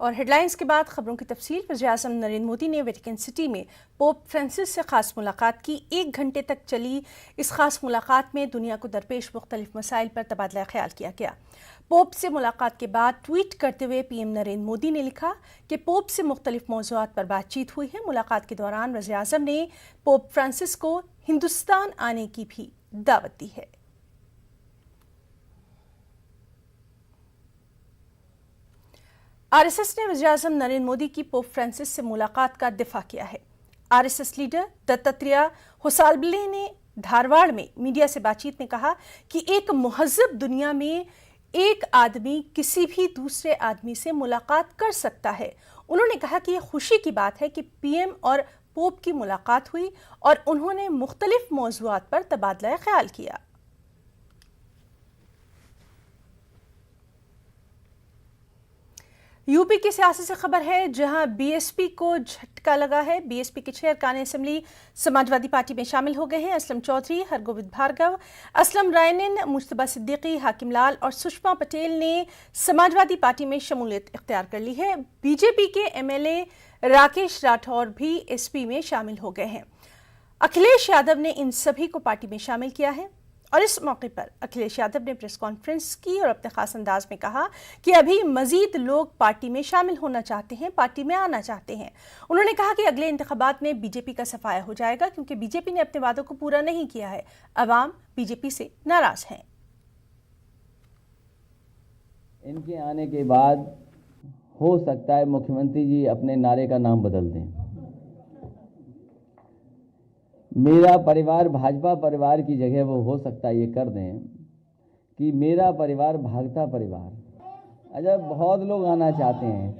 और हेडलाइंस के बाद खबरों की तफसील। वज़ीर-ए-आज़म नरेंद्र मोदी ने वेटिकन सिटी में पोप फ्रांसिस से खास मुलाकात की। 1 घंटे तक चली इस खास मुलाकात में दुनिया को दरपेश मुख्तलिफ मसाइल पर तबादला ख्याल किया गया। पोप से मुलाकात के बाद ट्वीट करते हुए पीएम नरेंद्र मोदी ने लिखा कि पोप से मुख्तलिफ मौज़ूआत पर बातचीत हुई है। मुलाकात के दौरान वज़ीर-ए-आज़म ने पोप फ्रांसिस को हिंदुस्तान आने की भी दावत दी है। आरएसएस ने वज़ीर-ए-आज़म नरेंद्र मोदी की पोप फ्रांसिस से मुलाकात का दिफा किया है। आरएसएस लीडर दत्तात्रेय होसाबले ने धारवाड़ में मीडिया से बातचीत में कहा कि एक मुहज़्ज़ब दुनिया में एक आदमी किसी भी दूसरे आदमी से मुलाकात कर सकता है। उन्होंने कहा कि यह खुशी की बात है कि पीएम और पोप की मुलाकात हुई और उन्होंने मुख्तलिफ मौज़ूआत पर तबादला ख्याल किया। यूपी की सियासत से खबर है, जहां बीएसपी को झटका लगा है। बीएसपी के 6 अरकान असेंबली समाजवादी पार्टी में शामिल हो गए हैं। असलम चौधरी, हरगोविंद भार्गव, असलम रायनन, मुश्तबा सिद्दीकी, हाकिम लाल और सुषमा पटेल ने समाजवादी पार्टी में शमूलियत इख्तियार कर ली है। बीजेपी के एमएलए राकेश राठौर भी एसपी में शामिल हो गए हैं। अखिलेश यादव ने इन सभी को पार्टी में शामिल किया है और इस मौके पर अखिलेश यादव ने प्रेस कॉन्फ्रेंस की और अपने खास अंदाज में कहा कि अभी मजीद लोग पार्टी में शामिल होना चाहते हैं, पार्टी में आना चाहते हैं। उन्होंने कहा कि अगले इंतखाबात में बीजेपी का सफाया हो जाएगा, क्योंकि बीजेपी ने अपने वादों को पूरा नहीं किया है। अवाम बीजेपी से नाराज हैं। इनके आने के बाद हो सकता है मुख्यमंत्री जी अपने नारे का नाम बदल दें। मेरा परिवार भाजपा परिवार की जगह वो हो सकता है ये कर दें कि मेरा परिवार भागता परिवार। अच्छा, बहुत लोग आना चाहते हैं,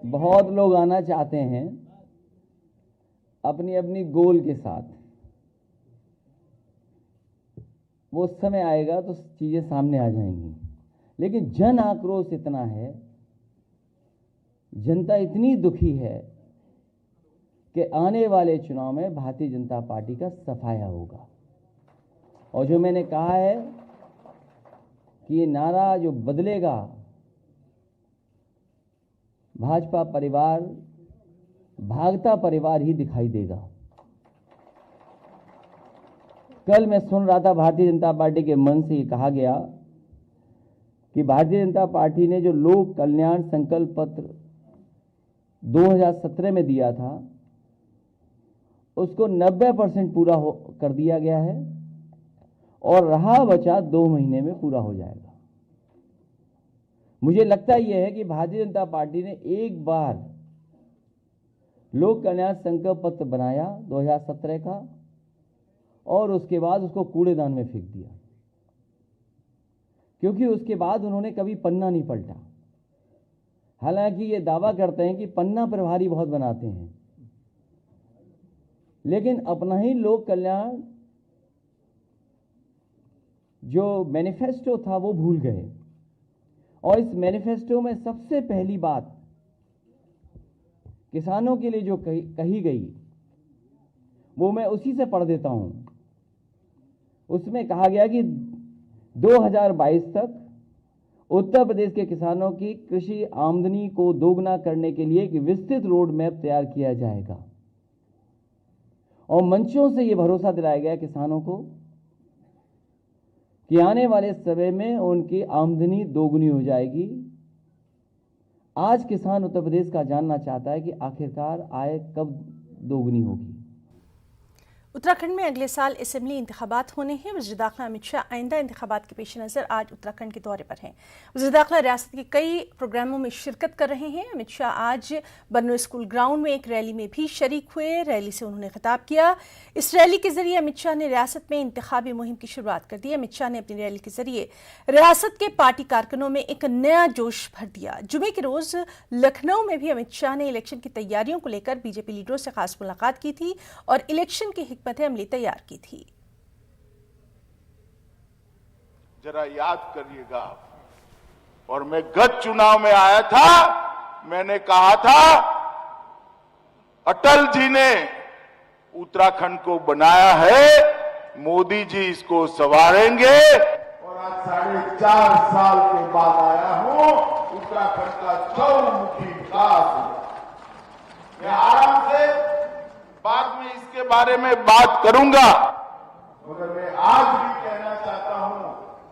बहुत लोग आना चाहते हैं अपनी अपनी गोल के साथ। वो समय आएगा तो चीजें सामने आ जाएंगी, लेकिन जन आक्रोश इतना है, जनता इतनी दुखी है कि आने वाले चुनाव में भारतीय जनता पार्टी का सफाया होगा। और जो मैंने कहा है कि ये नारा जो बदलेगा, भाजपा परिवार भागता परिवार ही दिखाई देगा। कल मैं सुन रहा था भारतीय जनता पार्टी के मन से ये कहा गया कि भारतीय जनता पार्टी ने जो लोक कल्याण संकल्प पत्र 2017 में दिया था उसको 90% पूरा कर दिया गया है और रहा बचा 2 महीने में पूरा हो जाएगा। मुझे लगता यह है कि भारतीय जनता पार्टी ने एक बार लोक कल्याण संकल्प पत्र बनाया 2017 का और उसके बाद उसको कूड़ेदान में फेंक दिया, क्योंकि उसके बाद उन्होंने कभी पन्ना नहीं पलटा। हालांकि ये दावा करते हैं कि पन्ना प्रभारी बहुत बनाते हैं, लेकिन अपना ही लोक कल्याण जो मैनिफेस्टो था वो भूल गए। और इस मैनिफेस्टो में सबसे पहली बात किसानों के लिए जो कही गई वो मैं उसी से पढ़ देता हूं। उसमें कहा गया कि 2022 तक उत्तर प्रदेश के किसानों की कृषि आमदनी को दोगुना करने के लिए एक विस्तृत रोड मैप तैयार किया जाएगा। और मंचों से ये भरोसा दिलाया गया किसानों को कि आने वाले समय में उनकी आमदनी दोगुनी हो जाएगी। आज किसान उत्तर प्रदेश का जानना चाहता है कि आखिरकार आय कब दोगुनी होगी। उत्तराखंड में अगले साल असेंबली इंतखाबात होने हैं। वज़ीर दाखिला अमित शाह आइंदा इंतखाबात के पेश नज़र आज उत्तराखंड के दौरे पर हैं। वज़ीर दाखिला रियासत के कई प्रोग्रामों में शिरकत कर रहे हैं। अमित शाह आज बर्नो स्कूल ग्राउंड में एक रैली में भी शरीक हुए। रैली से उन्होंने खिताब किया। इस रैली के जरिए अमित शाह ने रियासत में इंतखाबी मुहिम की शुरुआत कर दी। अमित शाह ने अपनी रैली के जरिए रियासत के पार्टी कारकुनों में एक नया जोश भर दिया। जुमे के रोज लखनऊ में भी अमित शाह ने इलेक्शन की तैयारियों को लेकर बीजेपी लीडरों से खास मुलाकात की थी और इलेक्शन की हिकमत अमली तैयार की थी। जरा याद करिएगा, और मैं गत चुनाव में आया था, मैंने कहा था अटल जी ने उत्तराखंड को बनाया है, मोदी जी इसको संवारेंगे। और आज 4.5 साल के बाद आया हूं, उत्तराखंड का चौमुखी विकास हुआ। मैं आराम से बाद में इसके बारे में बात करूंगा, मगर मैं आज भी कहना चाहता हूं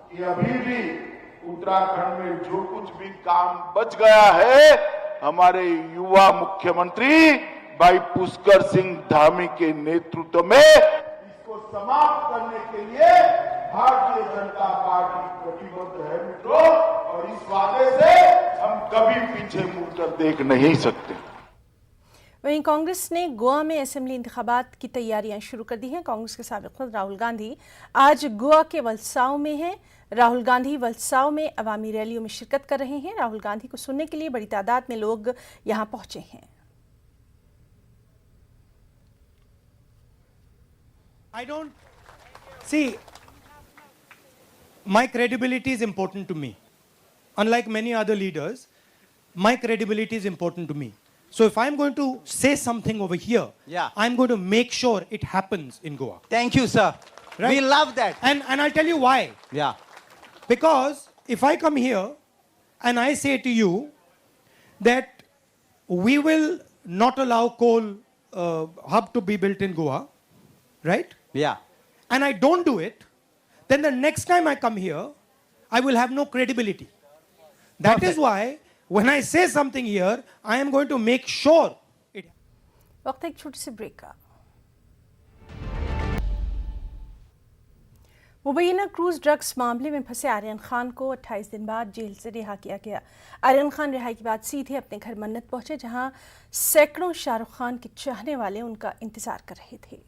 कि अभी भी उत्तराखंड में जो कुछ भी काम बच गया है, हमारे युवा मुख्यमंत्री भाई पुष्कर सिंह धामी के नेतृत्व में इसको समाप्त करने के लिए भारतीय जनता पार्टी प्रतिबद्ध है मित्रों, और इस वादे से हम कभी पीछे मुड़कर देख नहीं सकते। वहीं कांग्रेस ने गोवा में असेंबली इंतखाबात की तैयारियां शुरू कर दी हैं। कांग्रेस के साबिक़ सदर राहुल गांधी आज गोवा के वलसाव में हैं। राहुल गांधी वलसाव में अवामी रैलियों में शिरकत कर रहे हैं। राहुल गांधी को सुनने के लिए बड़ी तादाद में लोग यहां पहुंचे हैं। I don't see, my credibility is important to me. Unlike many other leaders, my credibility is important to me. So if I'm going to say something over here, I'm going to make sure it happens in Goa. Thank you, sir. Right? We love that. And I'll tell you why. Yeah. Because if I come here and I say to you that we will not allow coal hub to be built in Goa, right? Yeah. And I don't do it, then the next time I come here, I will have no credibility. That is why when I say something here, I am going to make sure it. वक्त एक छोटी सी break का। मुबैना cruise drugs मामले में फंसे आर्यन खान को 28 दिन बाद जेल से रिहा किया गया। आर्यन खान रिहाई के बाद सीधे अपने घर मन्नत पहुंचे, जहां सैकड़ों शाहरुख खान के चाहने वाले उनका इंतजार कर रहे थे।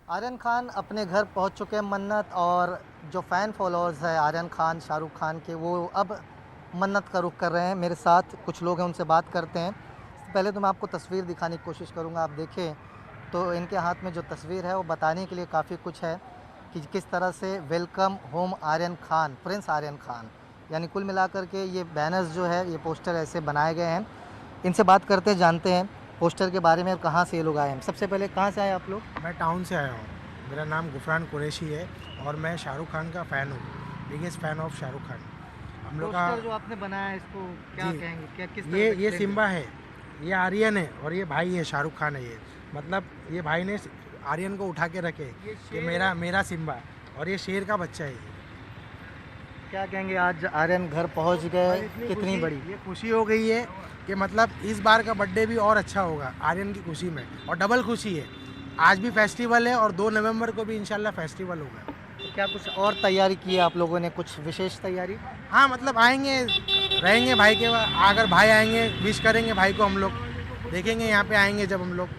आर्यन खान अपने घर पहुंच चुके हैं मन्नत, और जो फ़ैन फॉलोअर्स है आर्यन खान शाहरुख खान के, वो अब मन्नत का रुख कर रहे हैं। मेरे साथ कुछ लोग हैं, उनसे बात करते हैं। पहले तो मैं आपको तस्वीर दिखाने की कोशिश करूंगा। आप देखें तो इनके हाथ में जो तस्वीर है वो बताने के लिए काफ़ी कुछ है कि किस तरह से welcome home Aryan Khan, prince Aryan Khan, यानी कुल मिलाकर के ये बैनर्स जो है, ये पोस्टर ऐसे बनाए गए हैं। इनसे बात करते हैं, जानते हैं पोस्टर के बारे में और कहाँ से ये लोग आए हैं। सबसे पहले कहाँ से आए आप लोग? मैं टाउन से आया हूँ। मेरा नाम गुफरान कुरैशी है और मैं शाहरुख खान का फ़ैन हूँ, biggest fan of Shahrukh Khan. हम लोग का जो आपने बनाया है, इसको क्या कहेंगे, क्या किस तरह ये सिम्बा है, ये आर्यन है और ये भाई है शाहरुख खान है। ये मतलब ये भाई ने आर्यन को उठा के रखे कि मेरा सिम्बा, और ये शेर का बच्चा है। क्या कहेंगे, आज आर्यन घर पहुंच गए, कितनी बड़ी ये खुशी हो गई है कि मतलब इस बार का बर्थडे भी और अच्छा होगा आर्यन की खुशी में, और डबल खुशी है। आज भी फेस्टिवल है और 2 नवंबर को भी इंशाल्लाह फेस्टिवल होगा। तो क्या कुछ और तैयारी की है आप लोगों ने, कुछ विशेष तैयारी? हाँ, मतलब आएंगे, रहेंगे भाई के, अगर भाई आएंगे विश करेंगे भाई को, हम लोग देखेंगे यहाँ पे आएंगे जब हम लोग।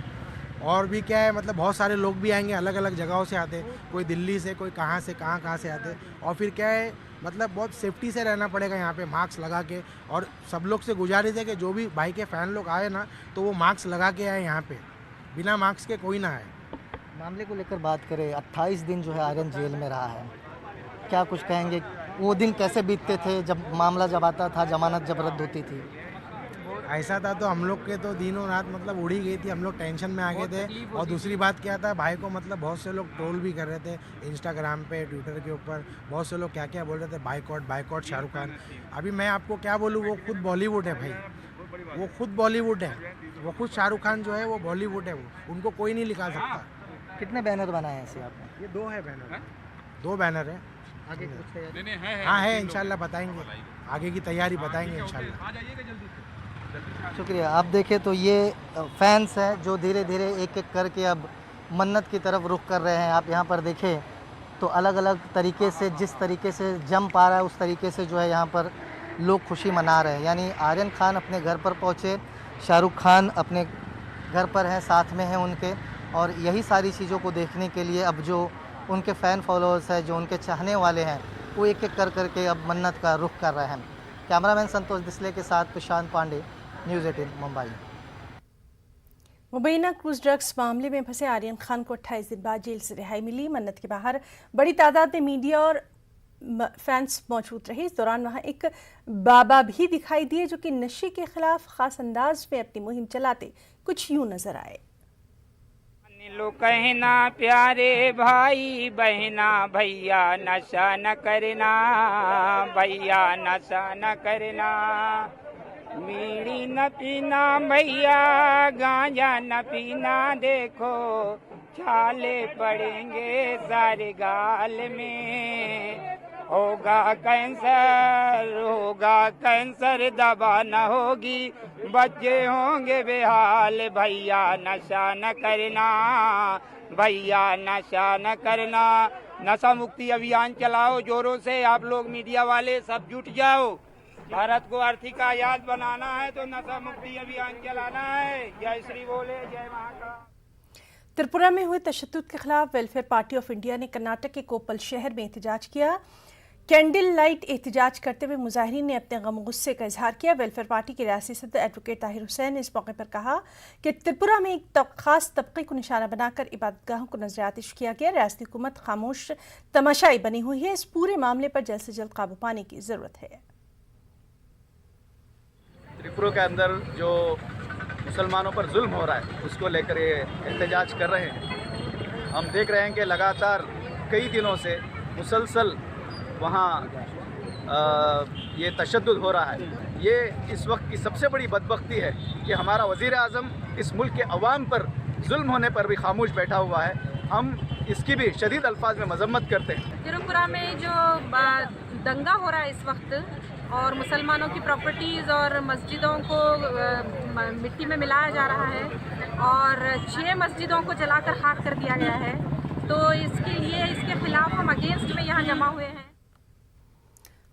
और भी क्या है, मतलब बहुत सारे लोग भी आएंगे, अलग अलग जगहों से आते, कोई दिल्ली से, कोई कहाँ से कहाँ से आते। और फिर क्या है, मतलब बहुत सेफ्टी से रहना पड़ेगा यहाँ पे, मास्क लगा के। और सब लोग से गुजारिश है कि जो भी भाई के फ़ैन लोग आए ना, तो वो मास्क लगा के आए यहाँ पे, बिना मास्क के कोई ना आए। मामले को लेकर बात करें, 28 दिन जो है आर्यन जेल में रहा है, क्या कुछ कहेंगे? वो दिन कैसे बीतते थे जब मामला जब आता था, जमानत जब रद्द होती थी? ऐसा था तो हम लोग के तो दिनों रात मतलब उड़ी गई थी, हम लोग टेंशन में आ गए थे। और दूसरी बात क्या था, भाई को मतलब बहुत से लोग ट्रोल भी कर रहे थे इंस्टाग्राम पे, ट्विटर के ऊपर। बहुत से लोग क्या क्या बोल रहे थे, बाइकआउट शाहरुख खान। अभी मैं आपको क्या बोलूँ, वो खुद बॉलीवुड है भाई, वो खुद बॉलीवुड है, वो खुद शाहरुख खान जो है वो बॉलीवुड है, वो उनको कोई नहीं लिखा सकता। कितने बैनर बनाए हैं ऐसे आपने? ये 2 है बैनर, 2 बैनर है। आगे कुछ तैयारी? हाँ है, इंशाल्लाह बताएंगे, आगे की तैयारी बताएंगे इंशाल्लाह। शुक्रिया। आप देखें तो ये फैंस हैं जो धीरे धीरे एक एक करके अब मन्नत की तरफ रुख कर रहे हैं। आप यहाँ पर देखें तो अलग अलग तरीके से, जिस तरीके से जम पा रहा है उस तरीके से जो है यहाँ पर लोग खुशी मना रहे हैं। यानी आर्यन खान अपने घर पर पहुँचे, शाहरुख खान अपने घर पर हैं, साथ में हैं उनके, और यही सारी चीज़ों को देखने के लिए अब जो उनके फ़ैन फॉलोअर्स हैं, जो उनके चाहने वाले हैं, वो एक एक करके अब मन्नत का रुख कर रहे हैं। कैमरामैन संतोष दिसले के साथ प्रशांत पांडे, न्यूज़ 18 मुंबई। मुबैना क्रूज ड्रग्स मामले में फंसे आर्यन खान को 28 दिन बाद जेल से रिहाई मिली। मन्नत के बाहर बड़ी तादाद में मीडिया और फैंस मौजूद रहे। इस दौरान वहां एक बाबा भी दिखाई दिए जो कि नशे के खिलाफ खास अंदाज में अपनी मुहिम चलाते कुछ यूं नजर आए। लो कहना प्यारे भाई बहना भैया नशा न करना, भैया नशा न करना, बीड़ी न पीना भैया, गांजा न पीना, देखो छाले पड़ेंगे सारे गाल में, होगा कैंसर दवा न होगी, बच्चे होंगे बेहाल, भैया नशा न करना, भैया नशा न करना। नशा मुक्ति अभियान चलाओ जोरों से, आप लोग मीडिया वाले सब जुट जाओ। भारत को आर्थिक आजाद बनाना है तो नशा मुक्ति अभियान चलाना है। जय श्री बोले, जय महाकाल। त्रिपुरा में हुए तशद्दुद के खिलाफ वेलफेयर पार्टी ऑफ इंडिया ने कर्नाटक के कोप्पल शहर में एहतजाज किया। कैंडल लाइट एहतजाज करते हुए मुजाहिरीन ने अपने गम गुस्से का इजहार किया। वेलफेयर पार्टी के रियासी सदर एडवोकेट ताहिर हुसैन ने इस मौके पर कहा कि त्रिपुरा में एक खास तबके को निशाना बनाकर इबादतगाहों को नजर आतिश किया गया। रियासती हुकूमत खामोश तमाशाई बनी हुई है। इस पूरे मामले पर जल्द से जल्द काबू पाने की जरूरत है। त्रिपुरा के अंदर जो मुसलमानों पर जुल्म हो रहा है उसको लेकर ये एहतजाज कर रहे हैं। हम देख रहे हैं कि लगातार कई दिनों से मुसलसल वहाँ ये तशद्दुद हो रहा है। ये इस वक्त की सबसे बड़ी बदबख्ती है कि हमारा वज़ीर आज़म इस मुल्क के अवाम पर जुल्म होने पर भी खामोश बैठा हुआ है। हम इसकी भी शदीद अल्फाज में मजम्मत करते हैं। त्रिपुरा में जो दंगा हो रहा है इस वक्त और मुसलमानों की प्रॉपर्टीज़ और मस्जिदों को मिट्टी में मिलाया जा रहा है और 6 मस्जिदों को जलाकर खाक कर दिया गया है, तो इसके खिलाफ हम अगेंस्ट में यहाँ जमा हुए हैं।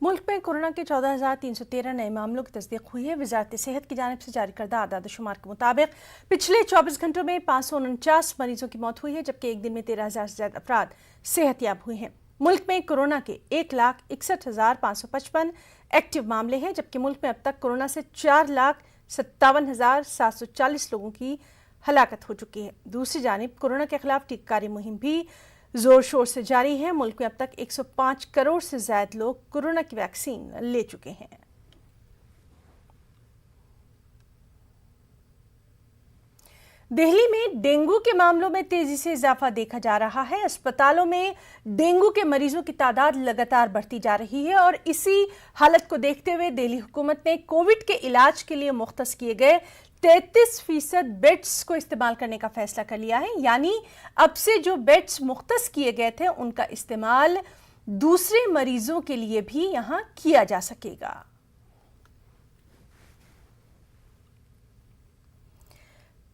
मुल्क में कोरोना के 14,313 नए मामलों की तस्दीक हुई है। वजारत सेहत की जानिब से जारी करदा आदाद-ओ-शुमार के मुताबिक पिछले 24 घंटों में 549 मरीजों की मौत हुई है, जबकि एक दिन में 13,000 से ज्यादा अफराद सेहतयाब हुए हैं। मुल्क में कोरोना के 1,61,555 एक्टिव मामले हैं, जबकि मुल्क में अब तक कोरोना से 4,57,740 लोगों की हलाकत हो चुकी है। दूसरी जानिब कोरोना के खिलाफ टीकाकरी मुहिम भी जोर शोर से जारी है। मुल्क में अब तक 105 करोड़ से ज्यादा लोग कोरोना की वैक्सीन ले चुके हैं। दिल्ली में डेंगू के मामलों में तेजी से इजाफा देखा जा रहा है। अस्पतालों में डेंगू के मरीजों की तादाद लगातार बढ़ती जा रही है और इसी हालत को देखते हुए दिल्ली हुकूमत ने कोविड के इलाज के लिए मुख्तस किए गए 33% बेड्स को इस्तेमाल करने का फैसला कर लिया है। यानी अब से जो बेड्स मुख्तस किए गए थे उनका इस्तेमाल दूसरे मरीजों के लिए भी यहां किया जा सकेगा।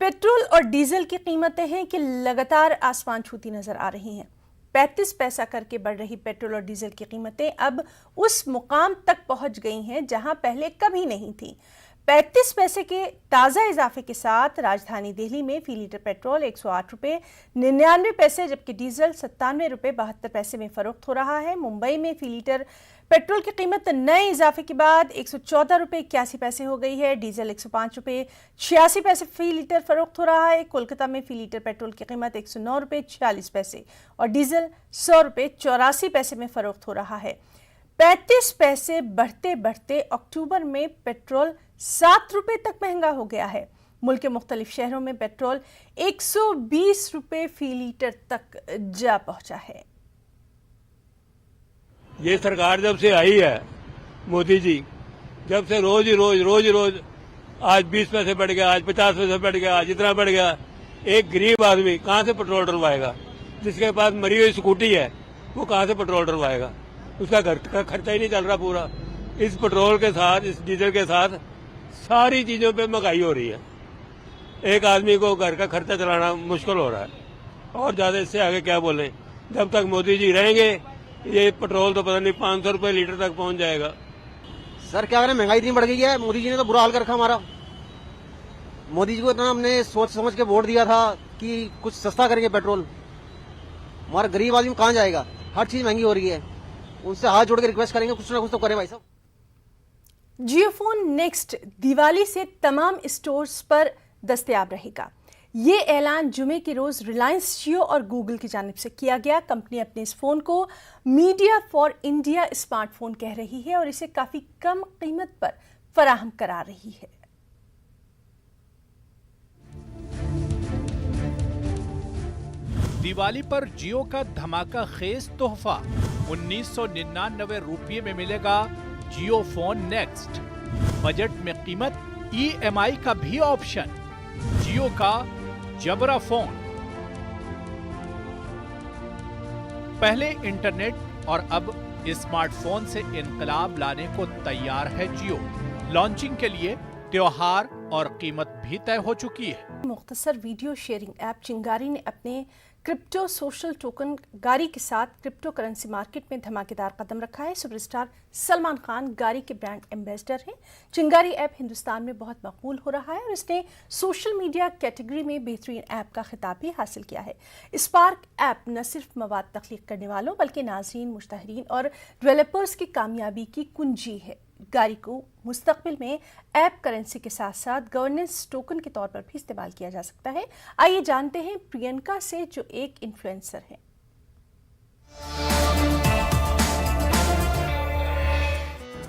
पेट्रोल और डीजल की कीमतें हैं कि लगातार आसमान छूती नजर आ रही हैं। 35 पैसा करके बढ़ रही पेट्रोल और डीजल की कीमतें अब उस मुकाम तक पहुंच गई हैं जहां पहले कभी नहीं थी। 35 पैसे के ताज़ा इजाफे के साथ राजधानी दिल्ली में फी लीटर पेट्रोल 108 रुपये 99 पैसे जबकि डीजल 97 रुपये 72 पैसे में फरोख्त हो रहा है। मुंबई में फी लीटर पेट्रोल की कीमत नए इजाफे के बाद 114 रुपये 81 पैसे हो गई है। डीजल 105 रुपये 86 पैसे फी लीटर फरोख्त हो रहा है। कोलकाता में फी लीटर पेट्रोल की कीमत 109 रुपये 46 पैसे और डीजल 100 रुपये 84 पैसे में फरोख्त हो रहा है। 35 पैसे बढ़ते बढ़ते अक्टूबर में पेट्रोल 7 रुपये तक महंगा हो गया है। मुल्क के मुख्तलिफ शहरों में पेट्रोल 120 रुपये फी लीटर तक जा पहुंचा है। ये सरकार जब से आई है मोदी जी, जब से रोज ही रोज आज 20 पैसे बढ़ गया, आज 50 पैसे बढ़ गया, आज इतना बढ़ गया। एक गरीब आदमी कहाँ से पेट्रोल डलवाएगा? जिसके पास मरी हुई स्कूटी है वो कहाँ से पेट्रोल डलवाएगा? उसका घर का खर्चा ही नहीं चल रहा पूरा। इस पेट्रोल के साथ, इस डीजल के साथ सारी चीजों पे महंगाई हो रही है। एक आदमी को घर का खर्चा चलाना मुश्किल हो रहा है और ज्यादा इससे आगे क्या बोले। जब तक मोदी जी रहेंगे ये पेट्रोल तो पता नहीं 500 रुपये लीटर तक पहुंच जाएगा। सर क्या करें, महंगाई इतनी बढ़ गई है। मोदी जी ने तो बुरा हाल कर रखा हमारा। मोदी जी को इतना हमने सोच समझ के वोट दिया था कि कुछ सस्ता करेंगे पेट्रोल। हमारा गरीब आदमी कहाँ जाएगा? हर चीज महंगी हो रही है। उनसे हाथ जोड़ के रिक्वेस्ट करेंगे कुछ ना कुछ तो करें भाई साहब। जियोफोन नेक्स्ट दिवाली से तमाम स्टोर्स पर दस्तयाब रहेगा। ये ऐलान जुमे के रोज रिलायंस जियो और गूगल की जानिब से किया गया। कंपनी अपने इस फोन को मीडिया फॉर इंडिया स्मार्टफोन कह रही है और इसे काफी कम कीमत पर फराहम करा रही है। दिवाली पर जियो का धमाका खेज तोहफा 1999 रुपये में मिलेगा जियो फोन नेक्स्ट। बजट में कीमत, EMI का भी ऑप्शन। जियो का जबरा फोन। पहले इंटरनेट और अब स्मार्टफोन से इनकलाब लाने को तैयार है जियो। लॉन्चिंग के लिए त्योहार और कीमत भी तय हो चुकी है। मुख्तसर वीडियो शेयरिंग ऐप चिंगारी ने अपने क्रिप्टो सोशल टोकन गारी के साथ क्रिप्टो करेंसी मार्केट में धमाकेदार कदम रखा है। सुपरस्टार सलमान खान गारी के ब्रांड एम्बेसडर हैं। चिंगारी ऐप हिंदुस्तान में बहुत मकबूल हो रहा है और इसने सोशल मीडिया कैटेगरी में बेहतरीन ऐप का खिताब भी हासिल किया है। स्पार्क ऐप न सिर्फ मवाद तख्लीक करने वालों बल्कि नाज़रीन, मुश्तहरीन और डेवलपर्स की कामयाबी की कुंजी है। गारी को मुस्तकबिल में ऐप करेंसी के साथ साथ गवर्नेंस टोकन के तौर पर भी इस्तेमाल किया जा सकता है। आइए जानते हैं प्रियंका से, जो एक इन्फ्लुएंसर हैं।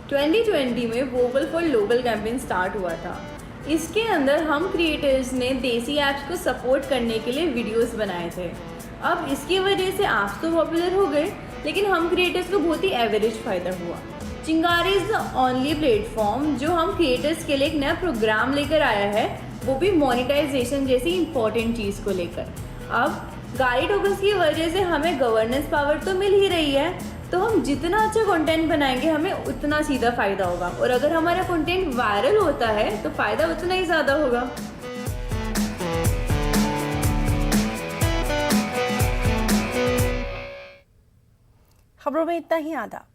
2020 में vocal for local campaign start हुआ था। इसके अंदर हम क्रिएटर्स ने देसी ऐप्स को सपोर्ट करने के लिए वीडियोस बनाए थे। अब इसकी वजह से ऐप्स तो पॉपुलर हो गए, लेकिन हम क्रिएटर्स को बहुत ही एवरेज फ़ायदा हुआ। चिंगारी इज़ द ओनली प्लेटफॉर्म जो हम क्रिएटर्स के लिए एक नया प्रोग्राम लेकर आया है, वो भी मोनेटाइजेशन जैसी इंपॉर्टेंट चीज़ को लेकर। अब गारी टोकन्स की वजह से हमें गवर्नेंस पावर तो मिल ही रही है, तो हम जितना अच्छा कंटेंट बनाएंगे हमें उतना सीधा फ़ायदा होगा, और अगर हमारा कंटेंट वायरल होता है तो फ़ायदा उतना ही ज़्यादा होगा। खबरों में इतना ही। आदाब।